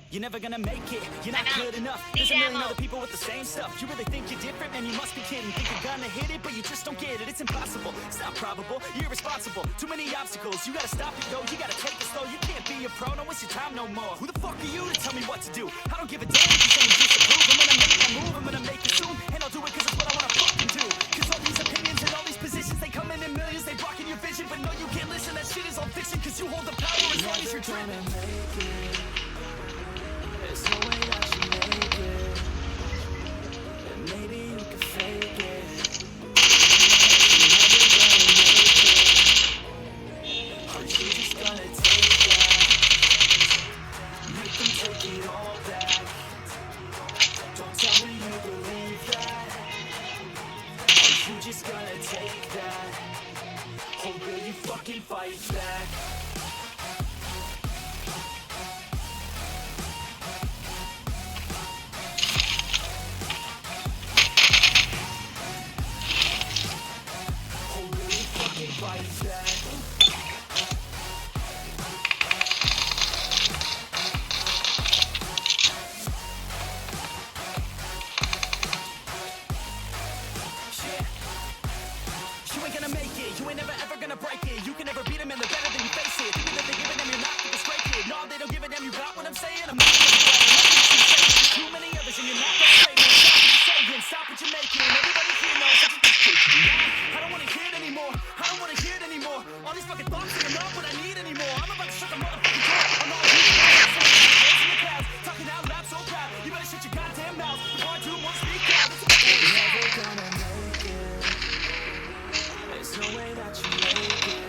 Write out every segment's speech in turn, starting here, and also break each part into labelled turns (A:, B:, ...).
A: You're never gonna make it, you're not good enough. There's a million other people with the same stuff. You really think you're different, man, you must be kidding. Think you're gonna hit it, but you just don't get it. It's impossible, it's not probable, you're irresponsible. Too many obstacles, you gotta stop it, yo. You gotta take it slow, you can't be a pro. Don't waste your time no more. Who the fuck are you to tell me what to do? I don't give a damn if you say you disapprove. I'm gonna make my move, I'm gonna make it soon. And I'll do it cause it's what I wanna fucking do. Cause all these opinions and all these positions, they come in millions, they blocking your vision. But no, you can't listen, that shit is all fiction. Cause you hold the power as long as you're dreaming. There's no way that you make it, and maybe you can fake it. You're never gonna make it. Are you just gonna take that? Make them take it all back. Don't tell me you believe that. Are you just gonna take that? Or will you fucking fight back? You ain't never ever gonna break it. You can never beat them and they're better than you face it. Thinking that they're giving them, you're not gonna straight kid. No, they don't give a damn, you got what I'm saying? I'm not gonna play. Too many others and you're not that great, man. Stop what you're saying, stop what you're making. Everybody here knows that you're just faking. I don't wanna hear it anymore, I don't wanna hear it anymore. All these fucking thoughts are not what I need anymore. I'm about to shut the motherfucking door. I'm all here, in the crowd, talking out loud so proud. You better shut your goddamn mouth before I do more speak out. You're never gonna make it. There's no way that you make it,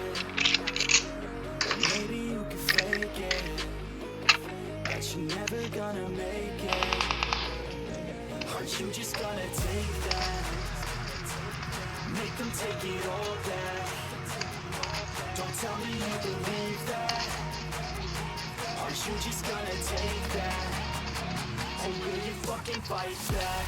A: but maybe you can fake it. But you're never gonna make it. Are you just gonna take that? Make them take it all back. Don't tell me you believe that. Are you just gonna take that? Or will you fucking fight back?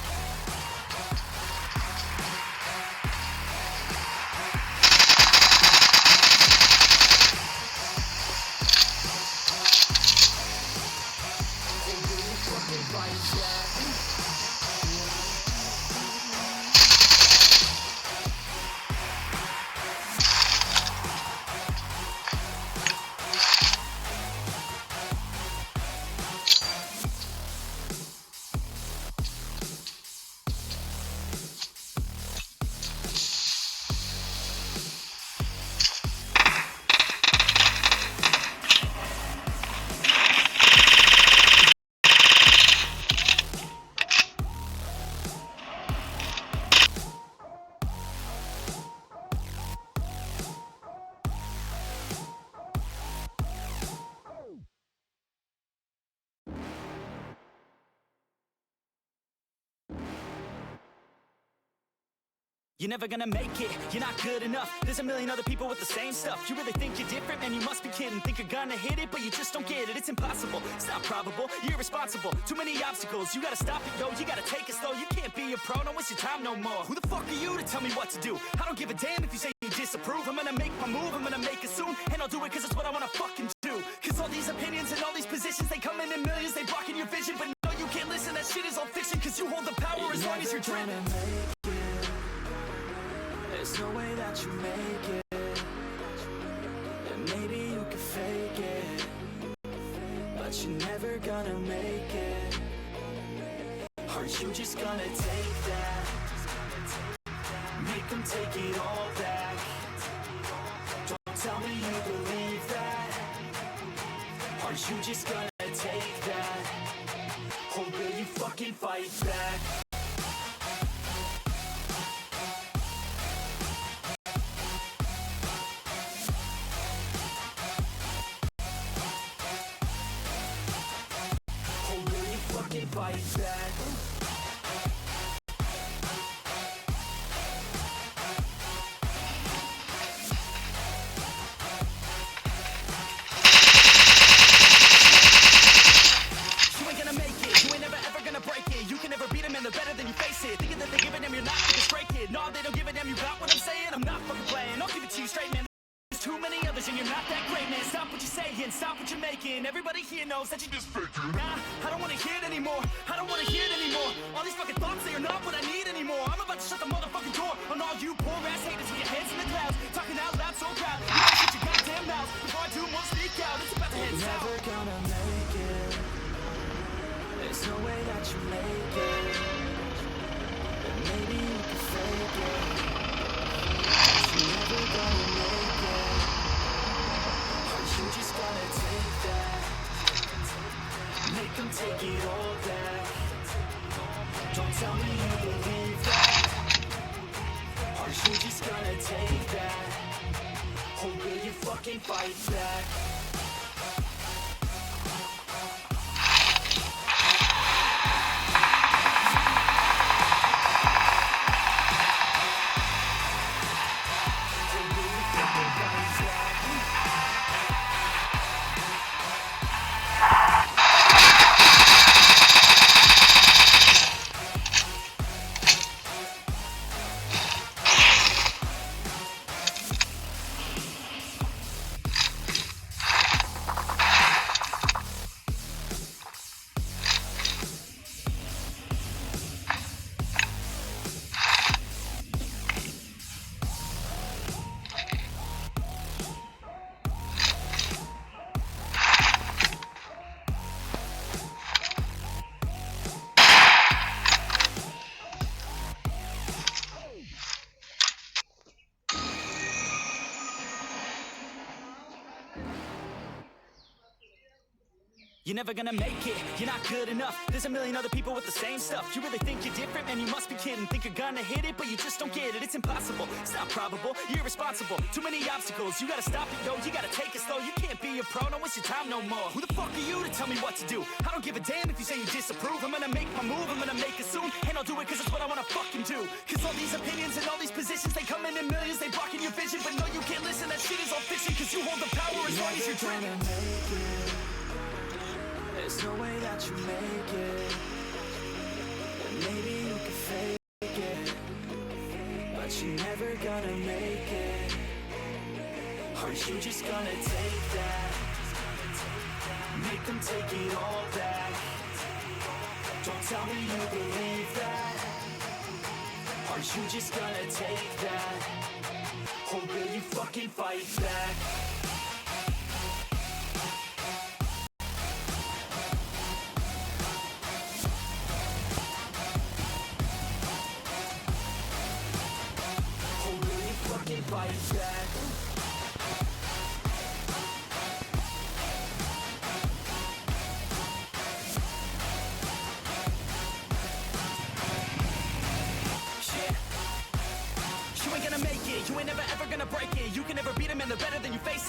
A: You're never gonna make it, you're not good enough. There's a million other people with the same stuff. You really think you're different, man, you must be kidding. Think you're gonna hit it, but you just don't get it. It's impossible, it's not probable, you're irresponsible. Too many obstacles, you gotta stop it, yo. You gotta take it slow, you can't be a pro. Don't waste your time no more. Who the fuck are you to tell me what to do? I don't give a damn if you say you disapprove. I'm gonna make my move, I'm gonna make it soon. And I'll do it cause it's what I wanna fucking do. Cause all these opinions and all these positions, they come in millions, they blocking your vision. But no, you can't listen, that shit is all fiction. Cause you hold the power as long as you're dreaming. There's no way that you make it, and maybe you can fake it, but you're never gonna make it. Are you just gonna take that? Make them take it all back. Don't tell me you believe that. Are you just gonna take that? Or will you fucking fight back? Fight back. You ain't gonna make it, you ain't never ever gonna break it. You can never beat them and they're better than you face it. Thinking that they're giving them, you're not like a stray kid. No, they don't give a damn, you got what I'm saying? I'm not fucking playing, I'll give it to you straight, man. There's too many others and you're not that great, man. Stop what you're saying, and stop what you're making. Everybody here knows that you just faking. Nah, I don't wanna hear it anymore. I don't wanna hear it anymore. All these fucking thoughts, they are not what I need anymore. I'm about to shut the motherfucking door on all you poor ass haters with your heads in the clouds, talking out loud so proud. You better shut your goddamn mouth before I do more speak out. It's about to head south.
B: You're never gonna make it. There's no way that you make it. And maybe you can fake it, but you're never gonna make it. Are you just gonna take that? Make them take it all back. Don't tell me you believe that. Are you just gonna take that? Or will you fucking fight back?
A: You're never gonna make it, you're not good enough. There's a million other people with the same stuff. You really think you're different? Man, you must be kidding. Think you're gonna hit it, but you just don't get it. It's impossible, it's not probable, you're irresponsible. Too many obstacles, you gotta stop it, yo. You gotta take it slow, you can't be a pro. Don't waste your time no more. Who the fuck are you to tell me what to do? I don't give a damn if you say you disapprove. I'm gonna make my move, I'm gonna make it soon. And I'll do it cause it's what I wanna fucking do. Cause all these opinions and all these positions, they come in millions. They blocking your vision, but no, you can't listen. That shit is all fiction, cause you hold the power as long as you're dreaming.
B: There's no way that you make it. And maybe you can fake it, but you're never gonna make it. Aren't you just gonna take that? Make them take it all back. Don't tell me you believe that. Aren't you just gonna take that? Or will you fucking fight back? Fight back.
A: Shit. You ain't gonna make it, you ain't never ever gonna break it. You can never beat them and they're better than you face it.